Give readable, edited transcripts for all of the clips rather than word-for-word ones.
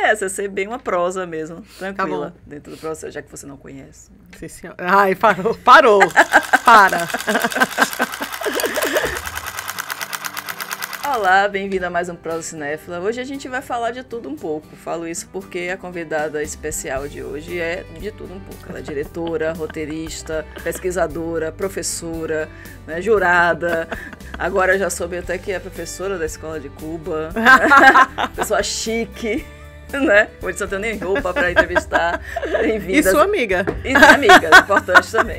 é essa, é ser bem uma prosa mesmo, tranquila, Tá dentro do processo, já que você não conhece. Sim, senhora. Ai, parou. Para. Olá, bem-vindo a mais um Prosa Cinéfila. Hoje a gente vai falar de tudo um pouco. Falo isso porque a convidada especial de hoje é de tudo um pouco. Ela é diretora, roteirista, pesquisadora, professora, né, jurada. Agora já soube até que é professora da Escola de Cuba. Né? Pessoa chique, né? Hoje só tenho nem roupa para entrevistar. Bem-vinda. E sua amiga. E amiga, importante também.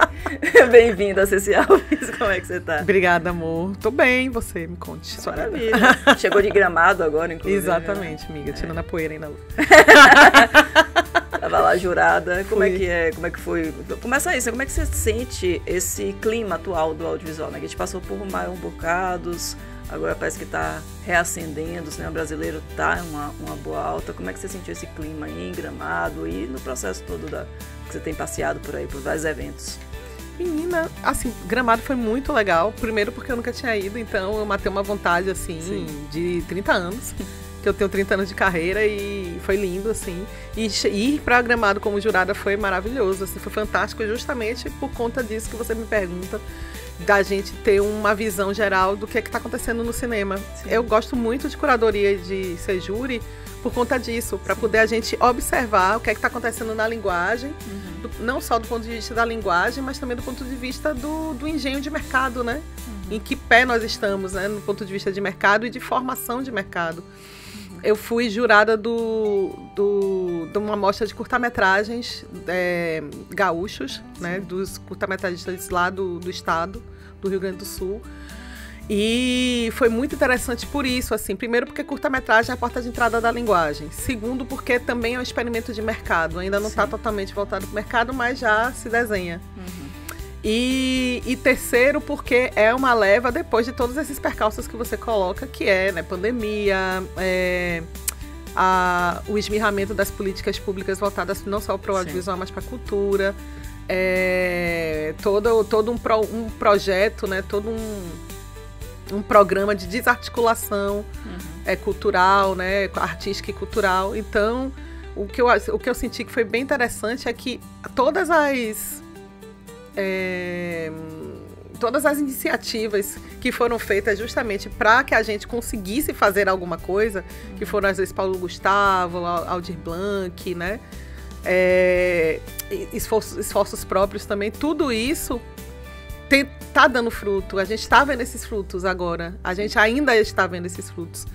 Bem-vinda, Ceci Alves. Como é que você tá? Obrigada, amor. Tô bem, você me conte. Maravilha. Chegou de Gramado agora, inclusive. Exatamente, amiga. Tirando a poeira ainda. Tava lá jurada. Como é que é? Como é que foi? Começa isso, como é que você sente esse clima atual do audiovisual, né? Que a gente passou por bocados, agora parece que tá reacendendo, o cinema brasileiro tá em uma boa alta. Como é que você sentiu esse clima aí em Gramado e no processo todo que você tem passeado por aí, por vários eventos? Menina, assim, Gramado foi muito legal. Primeiro porque eu nunca tinha ido, então eu matei uma vontade, assim, de 30 anos. Que eu tenho 30 anos de carreira e foi lindo, assim. E ir pra Gramado como jurada foi maravilhoso, assim, foi fantástico justamente por conta disso que você me pergunta, da gente ter uma visão geral do que está acontecendo no cinema. Sim. Eu gosto muito de curadoria e de ser júri por conta disso, para poder a gente observar o que está acontecendo na linguagem, não só do ponto de vista da linguagem, mas também do ponto de vista do engenho de mercado, né? Em que pé nós estamos, né? No ponto de vista de mercado e de formação de mercado. Eu fui jurada de uma mostra de curta-metragens gaúchos, né? Dos curta-metragistas lá do estado, do Rio Grande do Sul. E foi muito interessante por isso, assim. Primeiro porque curta-metragem é a porta de entrada da linguagem. Segundo porque também é um experimento de mercado. Ainda não está totalmente voltado para o mercado, mas já se desenha. E terceiro porque é uma leva depois de todos esses percalços que você coloca, que é, né, pandemia, o esmirramento das políticas públicas voltadas não só para o audiovisual, mas para a cultura. Todo um projeto, né, todo um programa de desarticulação cultural, né, artística e cultural. Então, o que eu senti que foi bem interessante é que todas as iniciativas que foram feitas justamente para que a gente conseguisse fazer alguma coisa, que foram às vezes Paulo Gustavo, Aldir Blanc, né, esforços próprios também, tudo isso tá dando fruto. A gente está vendo esses frutos agora. A gente ainda está vendo esses frutos.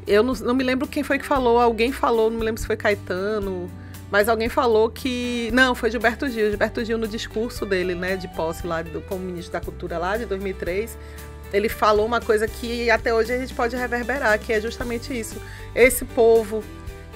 Eu não me lembro quem foi que falou. Alguém falou, não me lembro se foi Caetano, mas alguém falou que... Não, foi Gilberto Gil. Gilberto Gil, no discurso dele, né, de posse lá como ministro da Cultura lá de 2003, ele falou uma coisa que até hoje a gente pode reverberar, que é justamente isso. Esse povo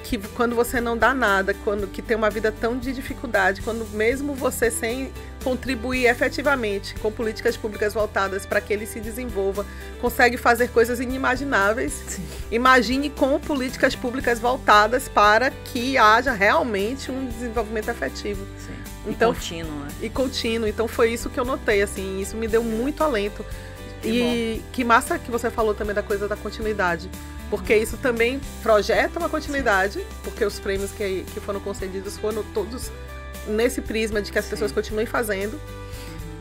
que quando você não dá nada, que tem uma vida tão de dificuldade, quando mesmo você sem contribuir efetivamente com políticas públicas voltadas para que ele se desenvolva, consegue fazer coisas inimagináveis. Sim. Imagine com políticas públicas voltadas para que haja realmente um desenvolvimento efetivo. Sim. Então, e contínuo, né? E contínuo. Então foi isso que eu notei, assim, isso me deu muito alento. Que massa que você falou também da coisa da continuidade. Porque isso também projeta uma continuidade, porque os prêmios que foram concedidos foram todos nesse prisma de que as pessoas continuem fazendo.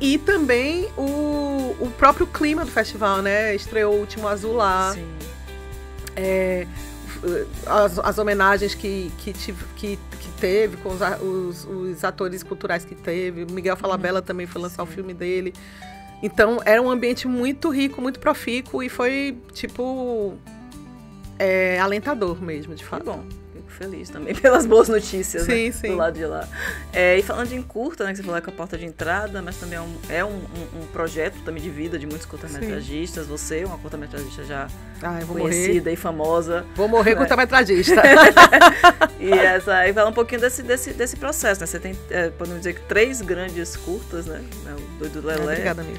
E também o próprio clima do festival, né? Estreou o Último Azul lá. Sim. As homenagens que teve, com os atores culturais que teve. O Miguel Falabella também foi lançar o filme dele. Então, era um ambiente muito rico, muito profícuo e foi, tipo... alentador mesmo, de fato. Que bom, fico feliz também pelas boas notícias, sim, né, sim. do lado de lá. E falando de curta, né, que você falou que é a porta de entrada, mas também é um projeto também de vida de muitos curta-metragistas. Você é uma curta-metragista já conhecida e famosa. Vou morrer, né? Curta-metragista. E fala um pouquinho desse processo, né? Você tem, podemos dizer que 3 grandes curtas, né? O Doido Lelé. Obrigada, amiga.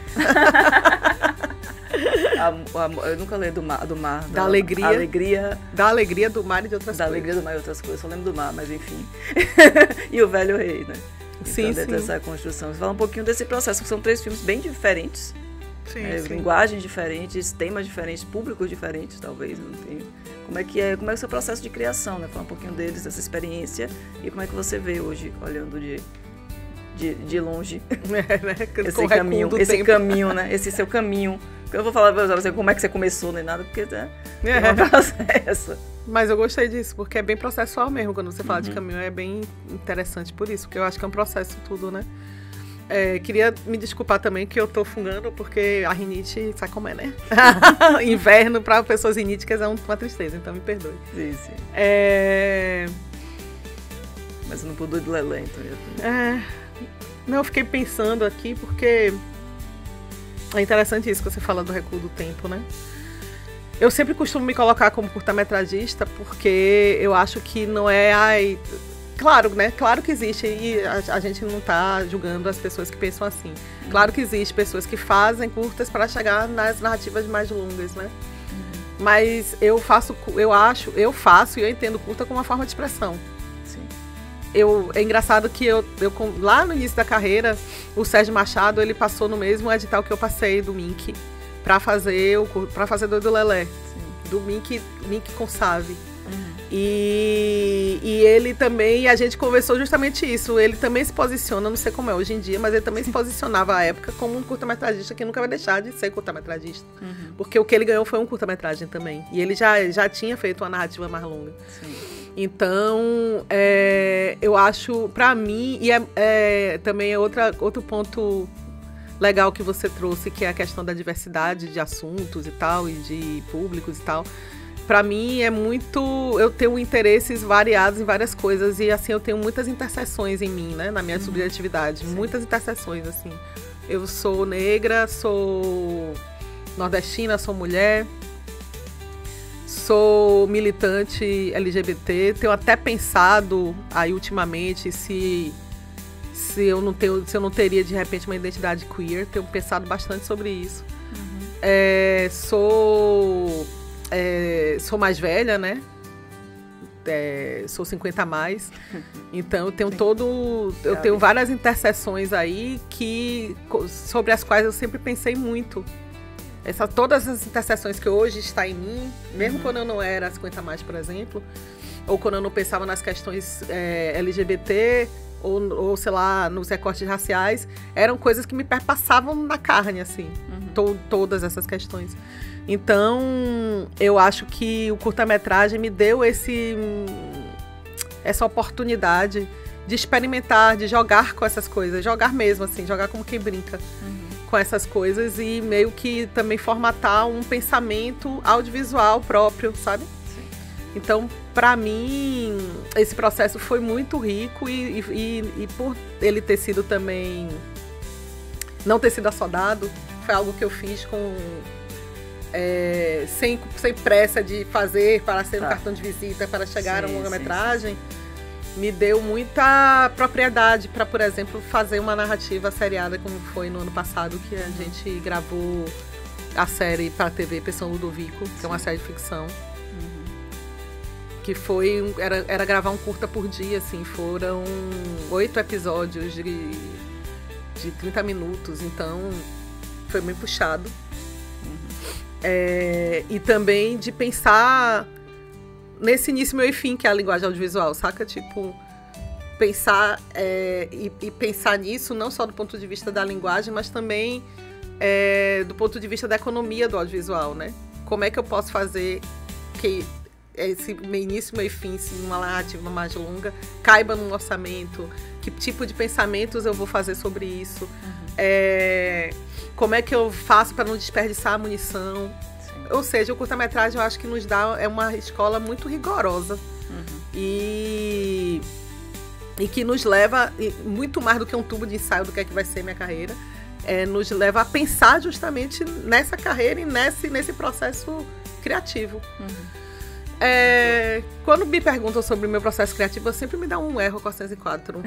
Eu nunca leio do mar. Da alegria. Da alegria do mar e de outras coisas. Da alegria do mar e outras coisas. Só lembro do mar, mas enfim. E o Velho Rei, né? Sim, então, dentro dessa construção. Você fala um pouquinho desse processo, que são 3 filmes bem diferentes. Sim, sim. Linguagens diferentes, temas diferentes, públicos diferentes, talvez. Não tenho como é que é o seu processo de criação, né? Falar um pouquinho deles, dessa experiência, e como é que você vê hoje, olhando de longe, esse caminho, né? Esse seu caminho. Eu vou falar pra você como é que você começou, nem nada, porque é um processo. Mas eu gostei disso, porque é bem processual mesmo. Quando você fala de caminho, é bem interessante por isso, porque eu acho que é um processo tudo, né? Queria me desculpar também que eu tô fungando, porque a rinite, sabe como é, né? Inverno para pessoas riníticas é uma tristeza, então me perdoe. Sim. Mas não pudou de lelé, então. Não, eu fiquei pensando aqui, porque é interessante isso que você fala do recuo do tempo, né? Eu sempre costumo me colocar como curta-metragista, porque eu acho que não é... Claro, né? Claro que existe, e a gente não tá julgando as pessoas que pensam assim. Claro que existe pessoas que fazem curtas para chegar nas narrativas mais longas, né? Mas eu faço e eu entendo curta como uma forma de expressão. Sim. É engraçado que lá no início da carreira, o Sérgio Machado, ele passou no mesmo edital que eu passei do Mink para fazer do Lelé. Sim. Do Mink com Save. E ele também, a gente conversou justamente isso, ele também se posiciona, não sei como é hoje em dia, mas ele também se posicionava à época como um curta-metragista que nunca vai deixar de ser curta-metragista. Porque o que ele ganhou foi um curta-metragem também. E ele já tinha feito uma narrativa mais longa. Sim. Então, eu acho, pra mim, também é outro ponto legal que você trouxe, que é a questão da diversidade de assuntos e tal, e de públicos e tal. Pra mim é muito... Eu tenho interesses variados em várias coisas e, assim, eu tenho muitas interseções em mim, né? Na minha subjetividade. Sim. Muitas interseções, assim. Eu sou negra, sou nordestina, sou mulher, sou militante LGBT. Tenho até pensado aí, ultimamente, se eu não teria, de repente, uma identidade queer. Tenho pensado bastante sobre isso. Sou mais velha, né? Sou 50 a mais. Então eu tenho eu tenho várias interseções aí sobre as quais eu sempre pensei muito. Todas as interseções que hoje estão em mim, mesmo quando eu não era 50 a mais, por exemplo, ou quando eu não pensava nas questões LGBT, ou sei lá, nos recortes raciais, eram coisas que me perpassavam na carne, assim. Todas essas questões. Então, eu acho que o curta-metragem me deu essa oportunidade de experimentar, de jogar com essas coisas. Jogar mesmo, assim, jogar como quem brinca com essas coisas e meio que também formatar um pensamento audiovisual próprio, sabe? Sim. Então, pra mim, esse processo foi muito rico e por ele ter sido também... Não ter sido assodado, foi algo que eu fiz com... sem pressa de fazer para ser um cartão de visita, para chegar a uma longa-metragem, me deu muita propriedade para, por exemplo, fazer uma narrativa seriada como foi no ano passado, que a gente gravou a série para a TV Pensão Ludovico, que é uma série de ficção. Que era gravar um curta por dia, assim, foram 8 episódios de 30 minutos, então foi bem puxado. E também de pensar nesse início, meio e fim, que é a linguagem audiovisual, saca? Tipo, pensar e pensar nisso não só do ponto de vista da linguagem, mas também do ponto de vista da economia do audiovisual, né? Como é que eu posso fazer que esse início, meio e fim, uma narrativa mais longa, caiba num orçamento? Que tipo de pensamentos eu vou fazer sobre isso? Como é que eu faço para não desperdiçar a munição? Sim. Ou seja, o curta-metragem eu acho que nos dá uma escola muito rigorosa e que nos leva, muito mais do que um tubo de ensaio do que é que vai ser minha carreira, nos leva a pensar justamente nessa carreira e nesse processo criativo. Quando me perguntam sobre o meu processo criativo, eu sempre me dá um erro 404.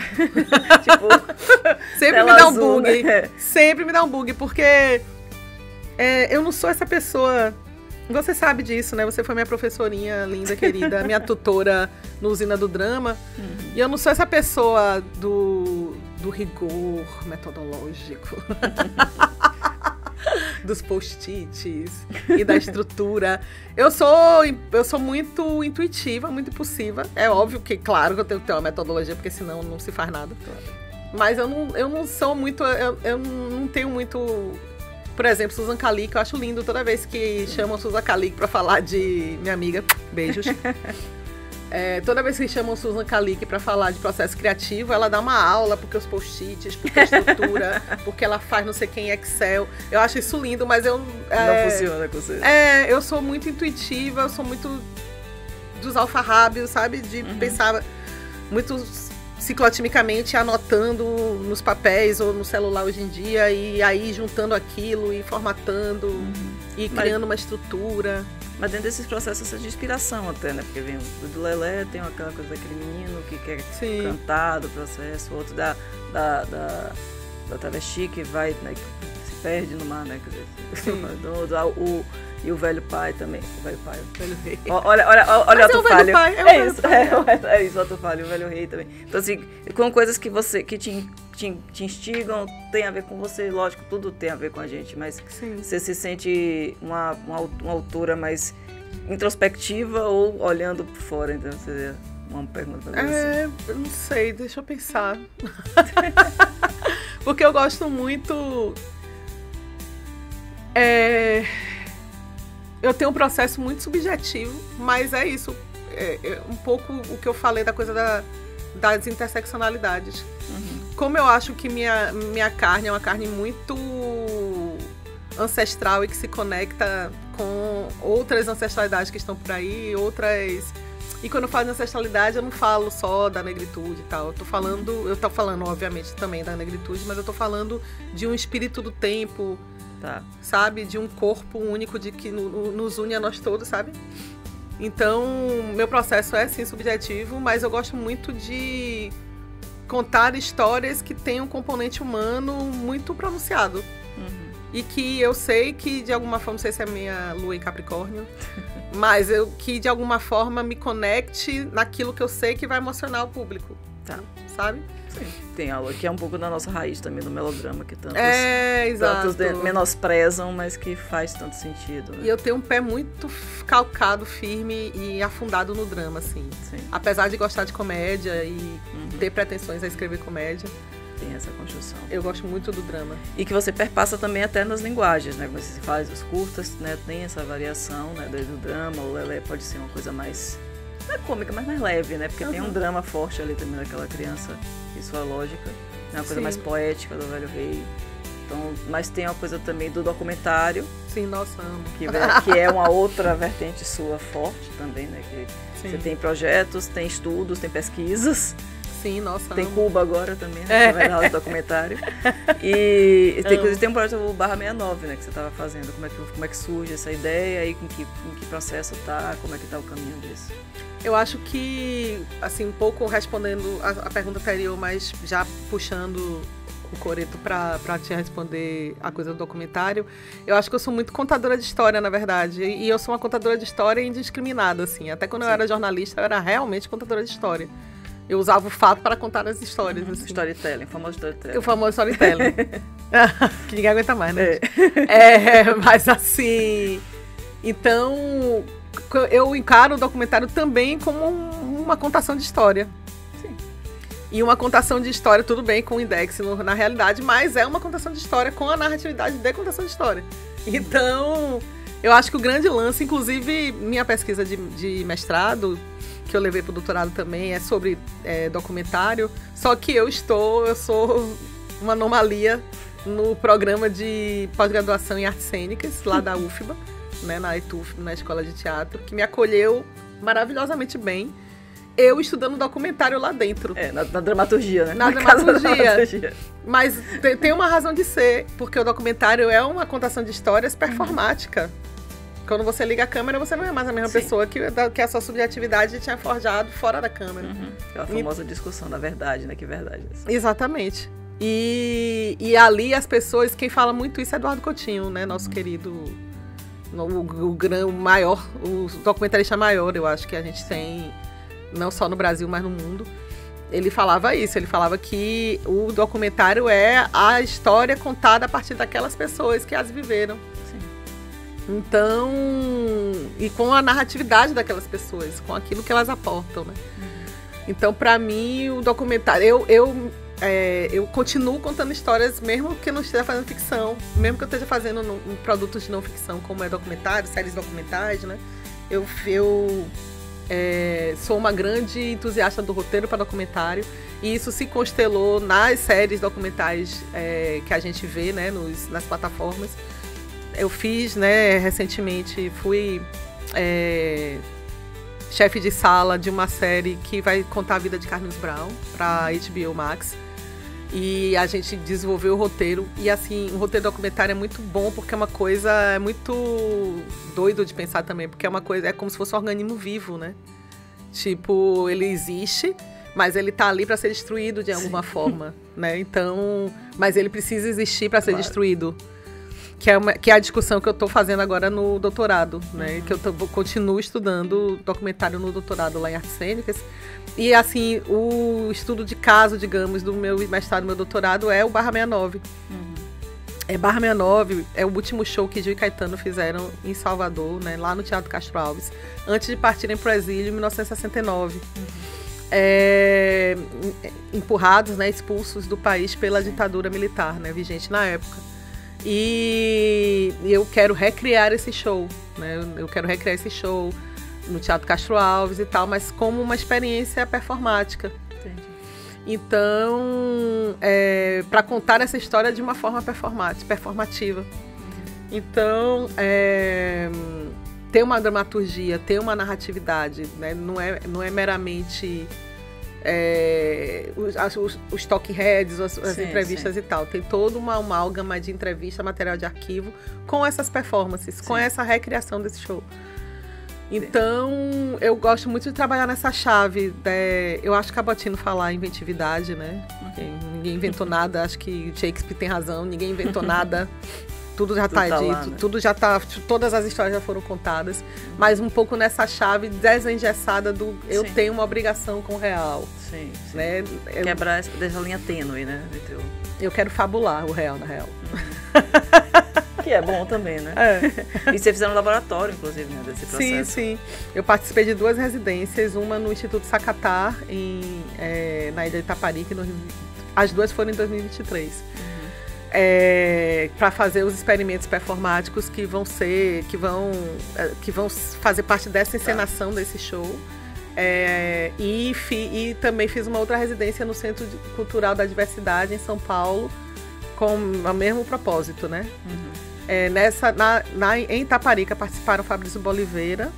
Sempre me dá um bug. Né? Sempre me dá um bug, porque eu não sou essa pessoa... Você sabe disso, né? Você foi minha professorinha linda, querida, minha tutora no Usina do Drama. E eu não sou essa pessoa do rigor metodológico. dos post-its e da estrutura. Eu sou muito intuitiva, muito impulsiva. É óbvio que, claro, que eu tenho que ter uma metodologia, porque senão não se faz nada. Mas eu não sou muito... Eu não tenho muito... Por exemplo, Susan Kalik, eu acho lindo toda vez que chamam Susan Kalik pra falar de... Minha amiga, beijos. Toda vez que chamam Susan Kalik pra falar de processo criativo, ela dá uma aula, porque os post-its, porque a estrutura, porque ela faz não sei quem em Excel. Eu acho isso lindo, mas eu... não funciona com você. Eu sou muito intuitiva, eu sou muito dos alfarrábios, sabe? De pensar muito ciclotimicamente, anotando nos papéis ou no celular hoje em dia, e aí juntando aquilo e formatando e criando uma estrutura. Mas dentro desses processos de inspiração até, né? Porque vem o do Lelé, tem aquela coisa daquele menino que quer cantar do processo, outro da travesti que vai, né, que se perde no mar, né? Quer dizer, e o velho pai também. O velho pai. O velho rei. Olha o Tufalho. É isso, o Tufalho, o velho rei também. Então, assim, com coisas que te instigam, tem a ver com você, lógico, tudo tem a ver com a gente, mas você se sente uma autora mais introspectiva ou olhando por fora, então seria uma pergunta pra você. Eu não sei, deixa eu pensar. Porque eu gosto muito... Eu tenho um processo muito subjetivo, mas é isso. Um pouco o que eu falei da coisa das interseccionalidades. Como eu acho que minha carne é uma carne muito ancestral e que se conecta com outras ancestralidades que estão por aí, E quando eu falo de ancestralidade, eu não falo só da negritude e tal. Eu tô falando, obviamente, também da negritude, mas eu tô falando de um espírito do tempo, sabe? De um corpo único que nos une a nós todos, sabe? Então, meu processo é, sim, subjetivo, mas eu gosto muito de contar histórias que têm um componente humano muito pronunciado. E que eu sei que, de alguma forma, não sei se é minha lua em Capricórnio, mas que, de alguma forma, me conecte naquilo que eu sei que vai emocionar o público, sabe? Sim. Tem aula que é um pouco da nossa raiz também, do melodrama, que tantos menosprezam, mas que faz tanto sentido. Né? E eu tenho um pé muito calcado, firme e afundado no drama, assim. Sim. Apesar de gostar de comédia e ter pretensões a escrever comédia. Tem essa construção. Eu gosto muito do drama. E que você perpassa também até nas linguagens, né? Você faz os curtas, né? Tem essa variação, né? Desde o drama, o Lelé pode ser uma coisa mais... Não é cômica, mas mais leve, né? Porque tem um drama forte ali também daquela criança e sua lógica. É uma coisa mais poética do Velho Rei. Então, mas tem uma coisa também do documentário. Sim, nossa, amo. Que é uma outra vertente sua forte também, né? Que você tem projetos, tem estudos, tem pesquisas. Sim, nossa, tem Cuba agora também, né? Que vai dar o documentário. E tem um projeto, o Barra 69, né? Que você estava fazendo. Como é que surge essa ideia e em que processo tá? Como é que tá o caminho disso? Eu acho que, assim, um pouco respondendo a pergunta anterior, mas já puxando o coreto para te responder a coisa do documentário, eu acho que eu sou muito contadora de história, na verdade. E eu sou uma contadora de história indiscriminada, assim. Até quando eu era jornalista, eu era realmente contadora de história. Eu usava o fato para contar as histórias. Assim. Storytelling, o famoso storytelling. O famoso storytelling. Que ninguém aguenta mais, né? Mas assim... Então, eu encaro o documentário também como uma contação de história. Sim. E uma contação de história, tudo bem, com o index na realidade, mas é uma contação de história com a narratividade de contação de história. Então, eu acho que o grande lance, inclusive minha pesquisa de mestrado, que eu levei para o doutorado também, é sobre documentário, só que eu sou uma anomalia no programa de pós-graduação em artes cênicas, lá da UFBA, né, na ETUF, na Escola de Teatro, que me acolheu maravilhosamente bem, eu estudando documentário lá dentro. Na dramaturgia, né? Na dramaturgia. Mas tem uma razão de ser, porque o documentário é uma contação de histórias performática. Quando você liga a câmera, você não é mais a mesma pessoa que a sua subjetividade tinha forjado fora da câmera. Aquela famosa discussão da verdade, né? Que verdade é essa? Exatamente. E ali as pessoas, quem fala muito isso é Eduardo Coutinho, né? Nosso querido, o maior, o documentarista maior, eu acho que a gente tem, não só no Brasil, mas no mundo. Ele falava isso, ele falava que o documentário é a história contada a partir daquelas pessoas que as viveram. Então, e com a narratividade daquelas pessoas, com aquilo que elas aportam, né? Então, para mim, o documentário... Eu continuo contando histórias, mesmo que eu não esteja fazendo ficção, mesmo que eu esteja fazendo produtos de não ficção, como é documentário, séries documentais, né? Eu sou uma grande entusiasta do roteiro para documentário, e isso se constelou nas séries documentais que a gente vê, né, nas plataformas. Eu fiz, né, recentemente, fui chefe de sala de uma série que vai contar a vida de Carlos Brown para HBO Max. E a gente desenvolveu o roteiro. E assim, o roteiro documentário é muito bom, porque é uma coisa muito doido de pensar também, porque é como se fosse um organismo vivo, né? Tipo, ele existe, mas ele tá ali para ser destruído de alguma forma, né? Então, mas ele precisa existir para ser destruído. Que é a discussão que eu estou fazendo agora no doutorado, né? Que eu continuo estudando documentário no doutorado lá em Artes Cênicas. E, assim, o estudo de caso, digamos, do meu mestrado e meu doutorado é o Barra 69. Barra 69 é o último show que Gil e Caetano fizeram em Salvador, né? Lá no Teatro Castro Alves, antes de partirem para o exílio em 1969. Empurrados, né? Expulsos do país pela ditadura militar, né? Vigente na época. E eu quero recriar esse show, né? Eu quero recriar esse show no Teatro Castro Alves e tal, mas como uma experiência performática. Entendi. Então, para contar essa história de uma forma performativa. Então, ter uma dramaturgia, ter uma narratividade, né? Não é meramente... os talking heads, as entrevistas e tal. Tem toda uma amálgama de entrevista, material de arquivo com essas performances, com essa recriação desse show. Então, eu gosto muito de trabalhar nessa chave. Eu acho que a Botino fala inventividade, né? Ninguém inventou nada, acho que Shakespeare tem razão, ninguém inventou nada. Tudo já está dito, lá, né? Tudo já está, todas as histórias já foram contadas, mas um pouco nessa chave desengessada do eu tenho uma obrigação com o real. Sim. Né? Quebrar essa linha tênue, né? Eu quero fabular o real, na real. Que é bom também, né? E você fizeram um laboratório, inclusive, né, desse processo. Sim. Eu participei de 2 residências, uma no Instituto Sacatar, na Ilha de Itaparica, as 2 foram em 2023. Para fazer os experimentos performáticos que vão fazer parte dessa encenação desse show. E também fiz uma outra residência no Centro Cultural da Diversidade em São Paulo, com o mesmo propósito, né? Em Itaparica participaram Fabrício Boliveira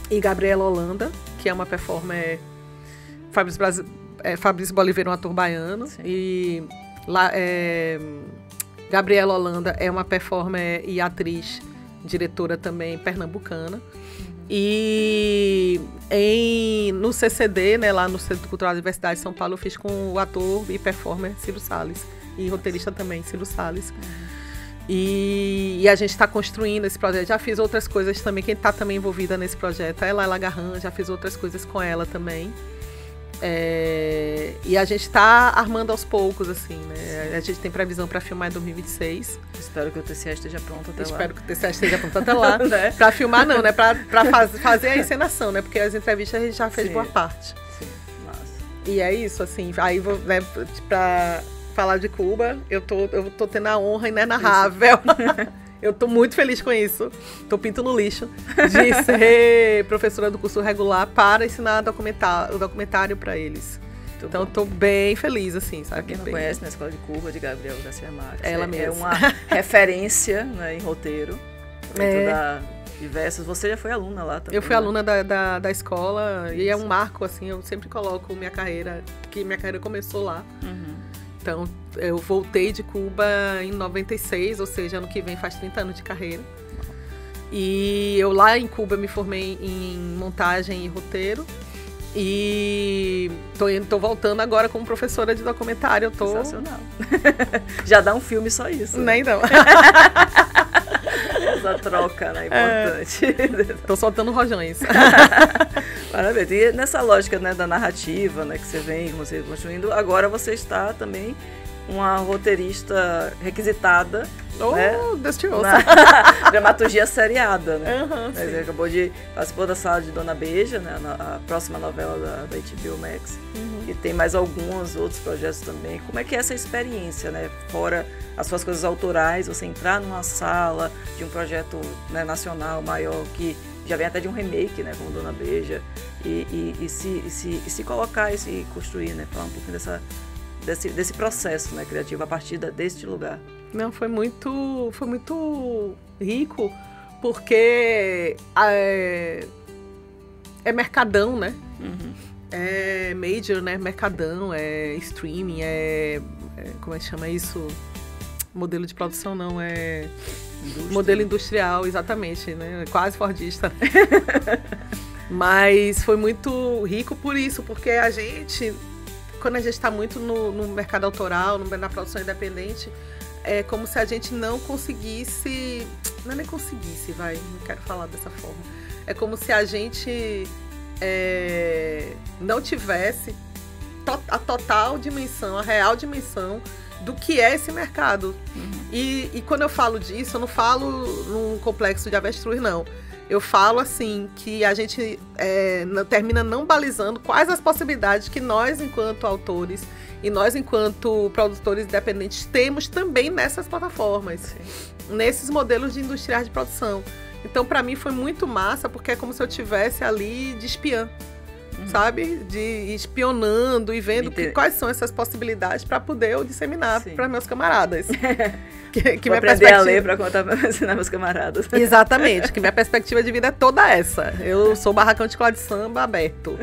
e Gabriela Holanda, que é uma performer. Fabrício Boliveira é um ator baiano. Sim. E Gabriela Holanda é uma performer e atriz, diretora também pernambucana. E no CCD, né, lá no Centro Cultural da Diversidade de São Paulo, eu fiz com o ator e performer Ciro Salles, e roteirista também, Ciro Salles. E a gente está construindo esse projeto. Já fiz outras coisas também. Quem está também envolvida nesse projeto é Laila Garran, já fiz outras coisas com ela também. E a gente está armando aos poucos, assim, né? A gente tem previsão para filmar em 2026. Espero que o TCA esteja pronto até lá. Espero que o TCA esteja pronto até lá. Né? Para filmar não, né? Para fazer a encenação, né? Porque as entrevistas a gente já fez boa parte. Sim, massa. E é isso, assim. Aí, né, para falar de Cuba, eu tô tendo a honra inenarrável. Eu tô muito feliz com isso. Tô pinto no lixo de ser professora do curso regular para ensinar o documentário para eles. Então, eu tô bem feliz, assim, sabe? Pra quem não conhece, na Escola de Cuba, de Gabriel Garcia Marques. Ela mesma. É uma referência, né, em roteiro. Diversas. Você já foi aluna lá também? Eu fui aluna da escola. Isso. E é um marco, assim, eu sempre coloco minha carreira, que minha carreira começou lá. Então, eu voltei de Cuba em 96, ou seja, ano que vem faz 30 anos de carreira. E eu lá em Cuba me formei em montagem e roteiro. E tô voltando agora como professora de documentário. Sensacional. Já dá um filme só isso. Nem não. Essa troca, né? Importante. Tô soltando rojões. Parabéns. E nessa lógica, né, da narrativa, né, que você vem construindo, agora você está também uma roteirista requisitada. Oh, né? Deus te ouça. Na dramaturgia seriada, né? Sim. Acabou de participar da Sala de Dona Beija, né? A próxima novela da HBO Max. E tem mais alguns outros projetos também. Como é que é essa experiência, né? Fora as suas coisas autorais, você entrar numa sala de um projeto, né, nacional maior, que já vem até de um remake, né? Como Dona Beija. E se colocar e se construir, né? Falar um pouquinho desse processo, né, criativo a partir deste lugar. Não, foi muito rico, porque é mercadão, né? É major, né? Mercadão, é streaming, como é que chama isso? Modelo de produção não, modelo industrial, exatamente, né? Quase fordista. Mas foi muito rico por isso, porque quando a gente está muito no mercado autoral, na produção independente, é como se a gente não conseguisse... Não é nem conseguisse, não quero falar dessa forma. É como se a gente não tivesse a total dimensão, a real dimensão do que é esse mercado. E quando eu falo disso, eu não falo num complexo de avestruz, não. Eu falo assim, que a gente termina não balizando quais as possibilidades que nós, enquanto autores, e nós, enquanto produtores independentes, temos também nessas plataformas, nesses modelos de industriais de produção. Então, para mim, foi muito massa, porque é como se eu estivesse ali de espiã, sabe? De espionando e vendo quais são essas possibilidades para poder eu disseminar para meus camaradas. Que vou aprender a ler para ensinar meus camaradas. Exatamente, que minha perspectiva de vida é toda essa. Eu sou barracão de escola de samba aberto.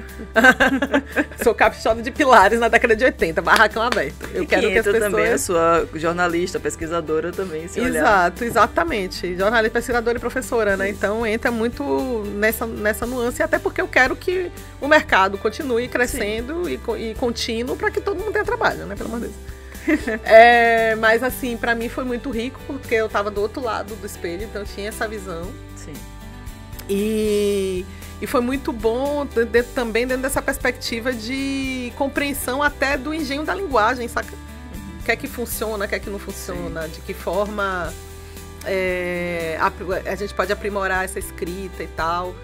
Sou caprichosa de Pilares na década de 80, barracão aberto. Eu quero que as pessoas... também a sua jornalista, pesquisadora também, se olhar. Exato, exatamente. Jornalista, pesquisadora e professora, né? Então entra muito nessa nuance, até porque eu quero que o mercado continue crescendo e contínuo para que todo mundo tenha trabalho, né? Pelo amor de Deus. Mas assim, pra mim foi muito rico, porque eu tava do outro lado do espelho, então eu tinha essa visão. Sim. E foi muito bom também dentro dessa perspectiva de compreensão até do engenho da linguagem, saca? O que é que funciona, o que é que não funciona, de que forma a gente pode aprimorar essa escrita e tal.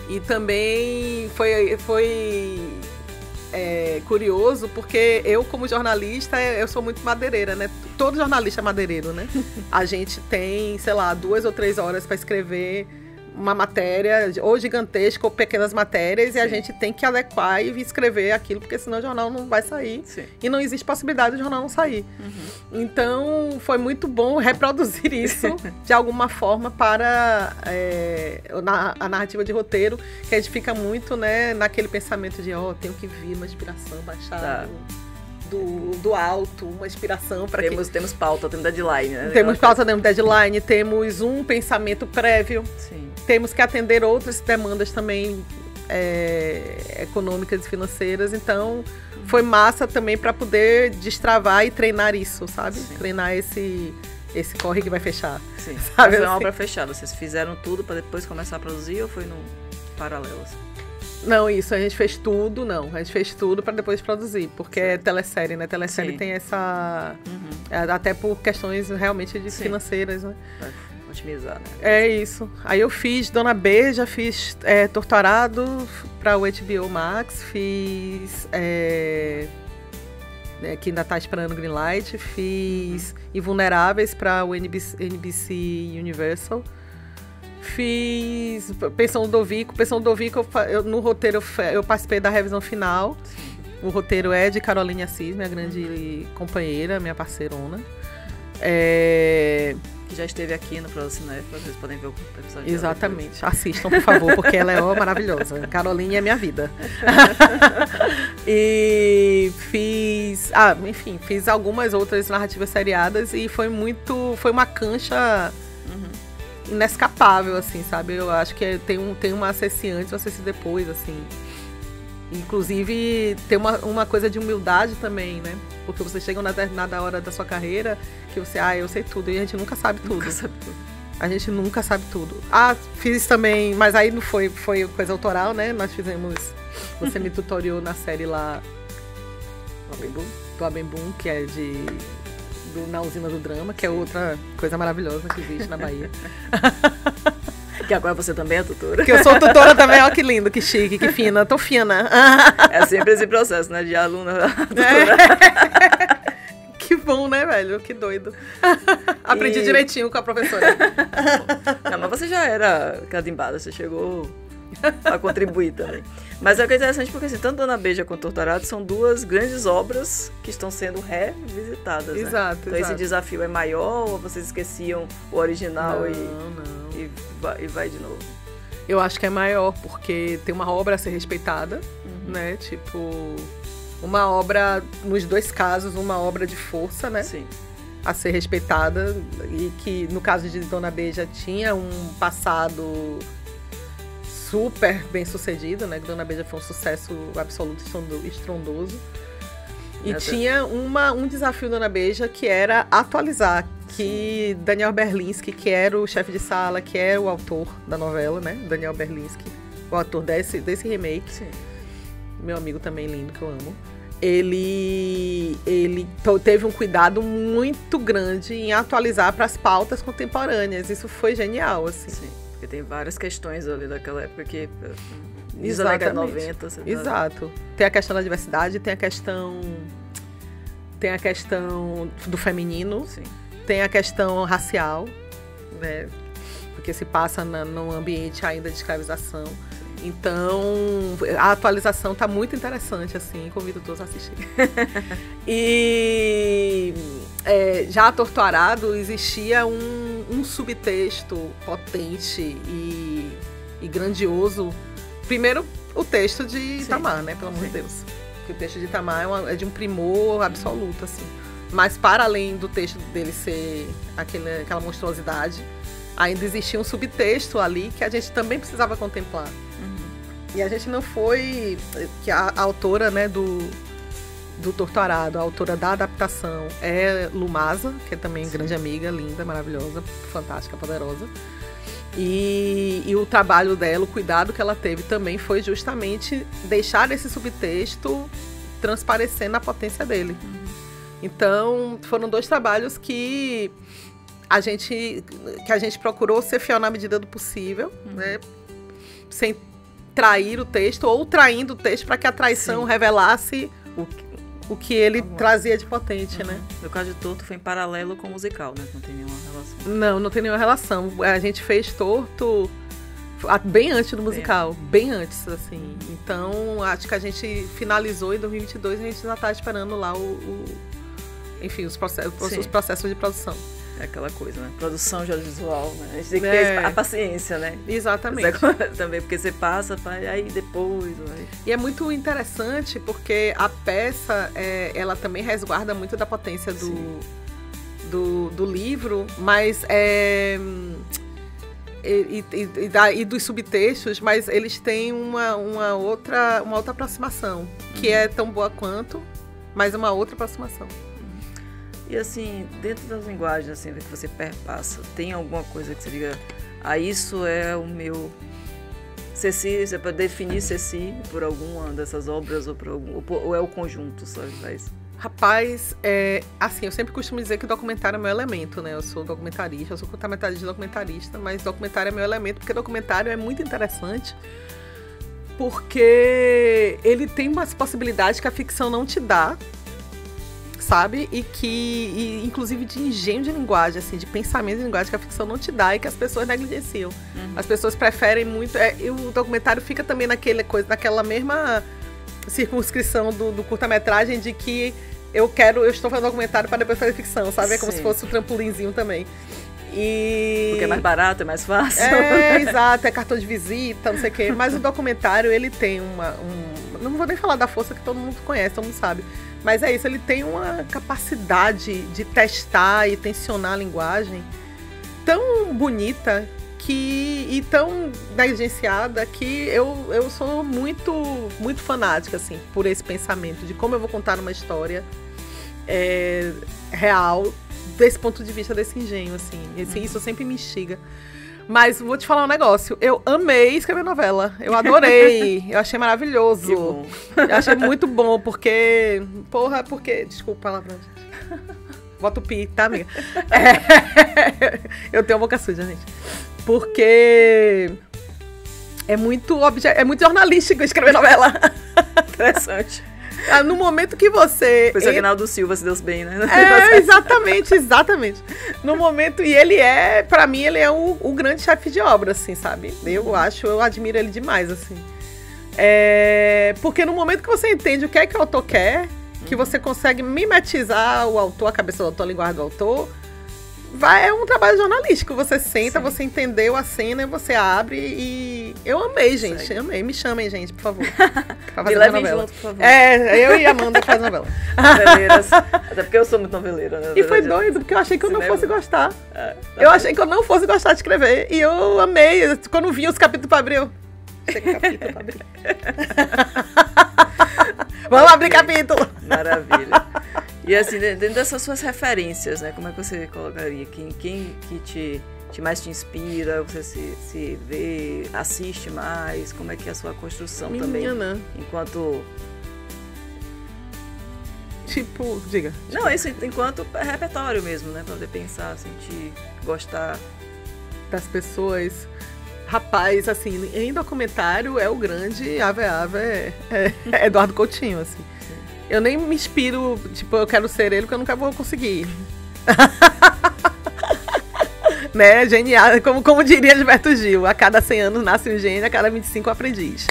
E também foi curioso, porque eu, como jornalista, eu sou muito madeireira, né? Todo jornalista é madeireiro, né? A gente tem, sei lá, 2 ou 3 horas para escrever uma matéria, ou gigantesca, ou pequenas matérias, e a gente tem que adequar e escrever aquilo, porque senão o jornal não vai sair. E não existe possibilidade do jornal não sair. Então, foi muito bom reproduzir isso, de alguma forma, para a narrativa de roteiro, que a gente fica muito, né, naquele pensamento de, tenho que vir uma inspiração, baixar do alto, uma inspiração para temos pauta, temos deadline, né? Temos pauta, temos deadline, temos um pensamento prévio. Temos que atender outras demandas também econômicas e financeiras. Então, foi massa também para poder destravar e treinar isso, sabe? Treinar esse corre que vai fechar. Sabe? Foi uma obra fechada. Vocês fizeram tudo para depois começar a produzir ou foi no paralelo? Assim? Não, isso, a gente fez tudo, a gente fez tudo para depois produzir, porque é telesérie, né? Telesérie tem essa... até por questões realmente financeiras, né? Pra otimizar, né? É isso. Aí eu fiz Dona Beija, fiz Torturado para o HBO Max, fiz... que ainda tá esperando Greenlight, fiz Invulneráveis para o NBC Universal. Fiz Pensão Ludovico. No roteiro eu participei da revisão final. O roteiro é de Caroline Assis, minha grande companheira, minha parceirona. Que já esteve aqui no Produção Cinéfila, vocês podem ver o episódio. Exatamente. Assistam, por favor, porque ela é maravilhosa. Caroline é minha vida. E fiz algumas outras narrativas seriadas e foi uma cancha inescapável, assim, sabe? Eu acho que tem uma acesse antes, uma acesse depois, assim. Inclusive, tem uma coisa de humildade também, né? Porque você chega na determinada hora da sua carreira que você, eu sei tudo, e a gente nunca sabe tudo. A gente nunca sabe tudo. Fiz também, mas aí não foi coisa autoral, né? Nós fizemos, você me tutoriou na série lá do Abembum, que é de Na Usina do Drama, que é outra coisa maravilhosa que existe na Bahia. Que agora você também é tutora. Que eu sou tutora também, olha que lindo, que chique, que fina, tô fina. É sempre esse processo, né, de aluna a tutora. Que bom, né, velho? Que doido. Aprendi direitinho com a professora. Não, mas você já era carimbada, você chegou a contribuir também. Mas é que é interessante porque assim, tanto Dona Beija quanto Torturado são duas grandes obras que estão sendo revisitadas, né? Exato, então esse desafio é maior ou vocês esqueciam o original e vai de novo? Eu acho que é maior porque tem uma obra a ser respeitada, né? Tipo, uma obra, nos dois casos, uma obra de força, né? Sim. A ser respeitada e que, no caso de Dona Beija, tinha um passado super bem sucedido, né? Que Dona Beija foi um sucesso absoluto, estrondoso. E tinha um desafio Dona Beija que era atualizar, que Daniel Berlinski, que era o chefe de sala, que era o autor da novela, né? Daniel Berlinski, o autor desse remake. Sim. Meu amigo também lindo, que eu amo. Ele teve um cuidado muito grande em atualizar para as pautas contemporâneas. Isso foi genial, assim. Sim. Porque tem várias questões ali daquela época que... Isso da década de 90. Exato. Tem a questão da diversidade, tem a questão do feminino, sim, tem a questão racial, né? Porque se passa num ambiente ainda de escravização. Então, a atualização está muito interessante, assim, convido todos a assistirem. E já a Torturado existia um subtexto potente e grandioso. Primeiro, o texto de Itamar, né? Pelo amor de Deus. Porque o texto de Itamar é de um primor absoluto, assim. Mas, para além do texto dele ser aquela monstruosidade, ainda existia um subtexto ali que a gente também precisava contemplar. E a gente não foi... Que a autora, né, do Torturado, a autora da adaptação é Lumasa, que é também grande amiga, linda, maravilhosa, fantástica, poderosa. E o trabalho dela, o cuidado que ela teve também foi justamente deixar esse subtexto transparecer na potência dele. Então, foram dois trabalhos que a gente procurou ser fiel na medida do possível, né? Sem trair o texto ou traindo o texto para que a traição revelasse o que ele trazia de potente, né? No caso de Torto foi em paralelo com o musical, né? Não tem nenhuma relação. Não tem nenhuma relação. A gente fez Torto bem antes do musical, bem antes, assim. Então, acho que a gente finalizou em 2022 e a gente já está esperando lá enfim, os processos de produção. É aquela coisa, né? Produção de audiovisual, né? A gente tem que ter a paciência, né? Exatamente. Também, porque você passa, aí depois... Vai. E é muito interessante porque a peça, ela também resguarda muito da potência do livro, mas... E dos subtextos, mas eles têm uma outra aproximação, que é tão boa quanto, mas uma outra aproximação. E assim, dentro das linguagens assim, que você perpassa, tem alguma coisa que você diga, isso é o meu Ceci, você pode definir Ceci por alguma dessas obras ou é o conjunto, sabe? Rapaz, assim, eu sempre costumo dizer que o documentário é meu elemento, né? Eu sou documentarista, eu sou documentarista, mas documentário é meu elemento, porque documentário é muito interessante, porque ele tem umas possibilidades que a ficção não te dá, sabe? E inclusive de engenho de linguagem, assim, de pensamento de linguagem que a ficção não te dá e que as pessoas negligenciam. As pessoas preferem muito... E o documentário fica também naquela mesma circunscrição do curta-metragem de que eu estou fazendo documentário para depois fazer ficção, sabe? É como se fosse um trampolinzinho também. Porque é mais barato, é mais fácil. Exato, é cartão de visita, não sei o quê. Mas o documentário, ele tem não vou nem falar da força que todo mundo conhece, todo mundo sabe. Mas é isso, ele tem uma capacidade de testar e tensionar a linguagem tão bonita e tão negligenciada que eu sou muito, muito fanática, assim, por esse pensamento de como eu vou contar uma história real desse ponto de vista desse engenho, assim. Isso sempre me instiga. Mas vou te falar um negócio. Eu amei escrever novela. Eu adorei. Eu achei maravilhoso. Que bom. Eu achei muito bom, porque... Desculpa a palavra, gente. Bota o pi, tá, amiga? Eu tenho a boca suja, gente. Porque é muito jornalístico escrever novela. Interessante. No momento que você... Foi o Aguinaldo Silva, se Deus bem, né? Exatamente. No momento... E ele é, pra mim, ele é o grande chefe de obra, assim, sabe? Eu admiro ele demais, assim. Porque no momento que você entende o que é que o autor quer, que você consegue mimetizar o autor, a cabeça do autor, a linguagem do autor, é um trabalho jornalístico. Você senta, você entendeu a cena, você abre e... Eu amei, gente. Eu amei. Me chamem, gente, por favor. Pra fazer uma novela. Junto, por favor. Eu e a Amanda fazem novela. Noveleiras. Até porque eu sou muito noveleira, né? E foi doido, porque eu achei que eu não fosse gostar. Eu achei que eu não fosse gostar de escrever. E eu amei. Quando vi os capítulos pra abrir, chega capítulo pra abrir. Vamos abrir capítulo. Maravilha. E assim, dentro dessas suas referências, né? Como é que você colocaria? Quem que mais te inspira? Você se vê, assiste mais? Como é que é a sua construção também? Enquanto... Tipo, diga. Não, isso enquanto repertório mesmo, né? Pra poder pensar, sentir, gostar. Das pessoas... Rapaz, assim, em documentário é o grande Ave Eduardo Coutinho, assim. Sim. Eu nem me inspiro, tipo, eu quero ser ele porque eu nunca vou conseguir. Né, genial, como diria Gilberto Gil, a cada 100 anos nasce um gênio, a cada 25 aprendiz.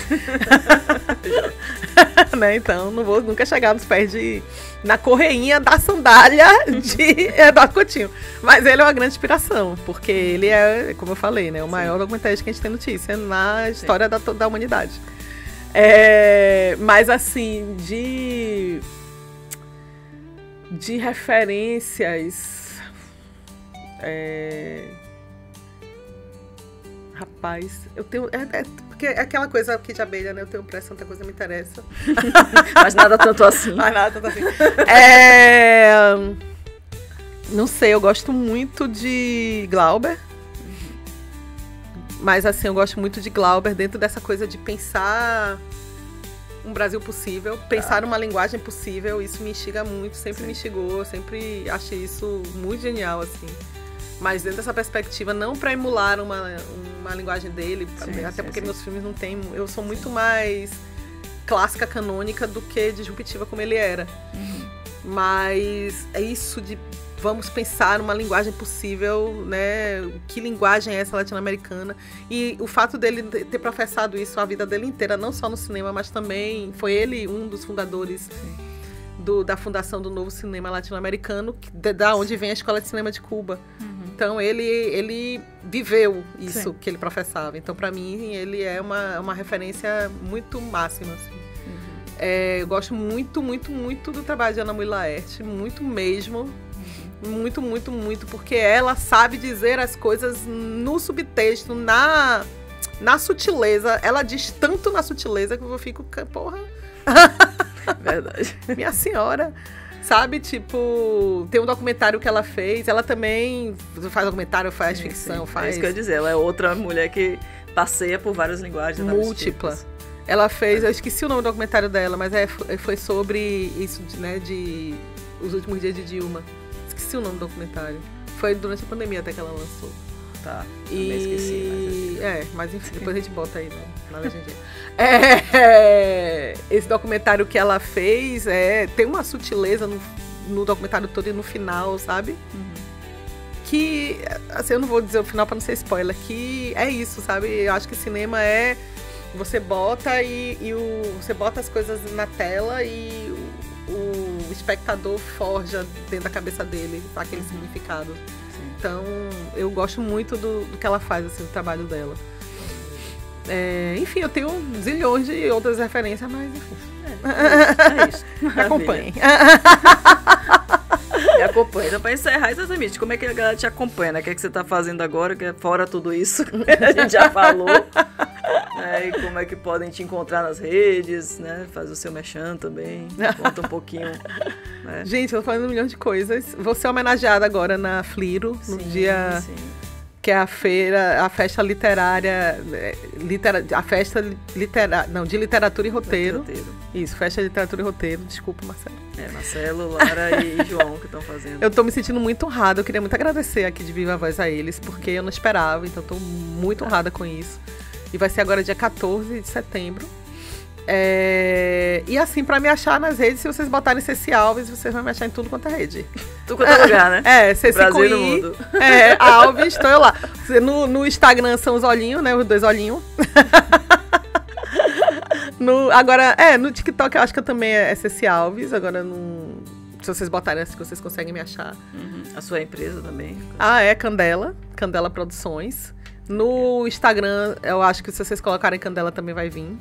Né, então não vou nunca chegar nos pés na correinha da sandália de Eduardo Coutinho. Mas ele é uma grande inspiração, porque ele é, como eu falei, né, o maior documentarista que a gente tem notícia na história da humanidade. Mas assim, de referências... Rapaz, eu tenho... porque é aquela coisa aqui de abelha, né? Eu tenho pressa, tanta coisa me interessa. Mas nada tanto assim. Não sei, eu gosto muito de Glauber. Mas assim, eu gosto muito de Glauber dentro dessa coisa de pensar um Brasil possível, pensar uma linguagem possível. Isso me instiga muito, sempre me instigou, eu sempre achei isso muito genial, assim. Mas dentro dessa perspectiva, não para emular uma linguagem dele, até porque meus filmes não tem... Eu sou muito mais clássica, canônica do que disruptiva como ele era. Mas é isso de vamos pensar uma linguagem possível, né? Que linguagem é essa latino-americana? E o fato dele ter professado isso a vida dele inteira, não só no cinema, mas também foi ele um dos fundadores da fundação do novo cinema latino-americano, da onde vem a Escola de Cinema de Cuba. Então, ele viveu isso que ele professava. Então, para mim, ele é uma referência muito máxima. Assim. Eu gosto muito, muito, muito do trabalho de Ana Mui Laerte. Muito mesmo. Muito, muito, muito. Porque ela sabe dizer as coisas no subtexto, na sutileza. Ela diz tanto na sutileza que eu fico... Porra! Verdade. Minha senhora... Sabe, tipo, tem um documentário que ela fez, ela também faz documentário, faz ficção, faz... É isso que eu ia dizer, ela é outra mulher que passeia por várias linguagens. Múltipla. Ela fez, eu esqueci o nome do documentário dela, mas foi sobre isso, né, de Os Últimos Dias de Dilma. Esqueci o nome do documentário. Foi durante a pandemia até que ela lançou. Tá, também esqueci. Mas enfim, depois a gente bota aí na legendinha. Esse documentário que ela fez tem uma sutileza no documentário todo e no final, sabe? Que, assim, eu não vou dizer o final pra não ser spoiler, que é isso, sabe? Eu acho que cinema você bota você bota as coisas na tela e o espectador forja dentro da cabeça dele aquele significado. Então, eu gosto muito do que ela faz, assim, do trabalho dela. Enfim, eu tenho zilhões de outras referências, mas enfim. É isso. Acompanhem. Me acompanha. Então, para encerrar, exatamente, como é que a galera te acompanha, né? O que é que você está fazendo agora, que é fora tudo isso que a gente já falou. E como é que podem te encontrar nas redes, né? Faz o seu merchan também. Conta um pouquinho. Né? Gente, eu tô fazendo um milhão de coisas. Vou ser homenageada agora na Fliro, no dia que é a festa literária, a festa de literatura e roteiro. Isso, festa de literatura e roteiro. Desculpa, Marcelo. Marcelo, Lara e João que estão fazendo. Eu tô me sentindo muito honrada, eu queria muito agradecer aqui de viva voz a eles, porque eu não esperava, então tô muito honrada com isso. E vai ser agora dia 14 de setembro. E assim, pra me achar nas redes, se vocês botarem Ceci Alves, vocês vão me achar em tudo quanto é rede. Tudo quanto é lugar, né? Ceci Brasil com e no I, mundo. Alves, estou eu lá. No Instagram são os olhinhos, né? Os 2 olhinhos. No TikTok eu acho que eu também é Ceci Alves. Agora, se vocês botarem assim, vocês conseguem me achar. A sua empresa também. Candela Produções. No Instagram, eu acho que se vocês colocarem Candela também vai vir.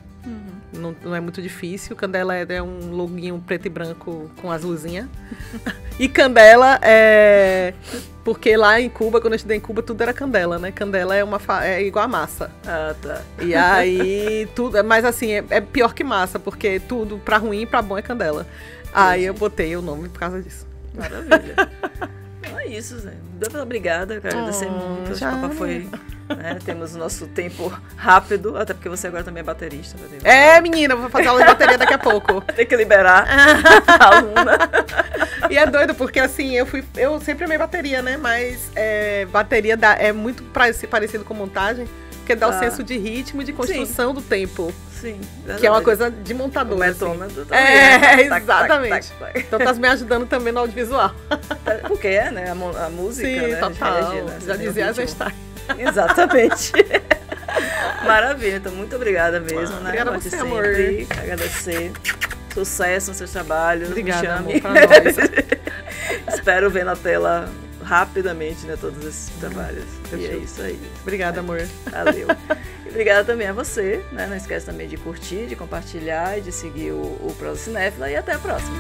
Não é muito difícil. Candela é um loginho preto e branco com as luzinhas. E Candela porque lá em Cuba, quando eu estudei em Cuba, tudo era candela, né? Candela é igual a massa. Ah, tá. E aí, tudo... Mas assim, é pior que massa, porque tudo, pra ruim e pra bom, é candela. Aí eu botei o nome por causa disso. Maravilha. Então é isso, Zé. Muito obrigada, quero agradecer muito. Acho que o papo foi... temos o nosso tempo rápido, até porque você agora também é baterista. Menina, vou fazer aula de bateria daqui a pouco. Tem que liberar a aluna. E é doido, porque assim, eu sempre amei bateria, né? Mas bateria é muito parecido com montagem, porque dá o senso de ritmo e de construção do tempo. Sim, verdade. Que é uma coisa de montador. O metômetro também. Exatamente. Então tá me ajudando também no audiovisual. Porque né? A música, sim, né? Total. Já dizia a Einstein. Exatamente. Maravilha, então muito obrigada mesmo, né? Obrigada a você, amor. Agradecer. Sucesso nos seus trabalhos. Obrigada, amor, pra nós. Espero ver na tela rapidamente, né, todos esses trabalhos. E é isso aí. Obrigada, amor. Valeu. E obrigada também a você, né? Não esquece também de curtir, de compartilhar e de seguir o Prosa Cinéfila. E até a próxima.